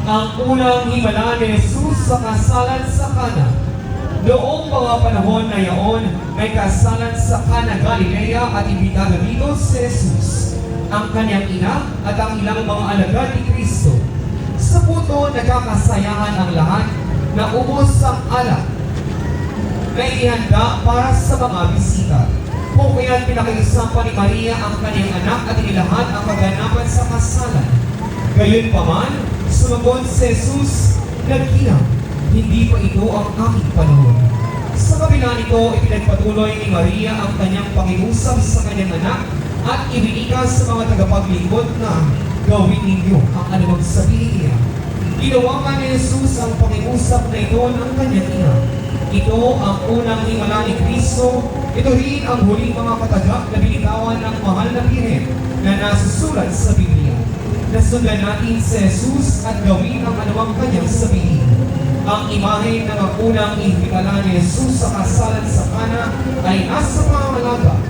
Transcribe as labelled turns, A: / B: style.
A: Ang unang himala ni Jesus sa kasalan sa Kana. Noong mga panahon na yaon, may kasalan sa Kana Galilea at imbitado dito si Jesus, ang kanyang ina at ang ilang mga alagad ni Kristo. Sa puto, nagkakasayahan ang lahat na ubos ang alak na ihanda para sa mga bisita. Kung kaya't pinakaisampan ni Maria ang kanyang anak at inilahat ang kaganapan sa kasalan. Gayunpaman, sumagot si Jesus, naghinang, hindi pa ito ang aking panahon. Sa kabila nito, ipinagpatuloy ni Maria ang kanyang pakiusap sa kanyang anak at ibinika sa mga tagapaglingkod na gawin ninyo ang anumang sabihin niya. Ginawa nga ni Jesus ang pakiusap na ito ng kanyang ina. Ito ang unang himala ni Kristo. Ito rin ang huling mga patagak na binitawan ng mahal na Birhen na nasusulat sa Biblia. Nasundan natin si Jesus at gawin ang anumang kanyang sabihin. Ang imahe ng unang himala ni Jesus sa kasalan sa Kana ay nasa pangangalaga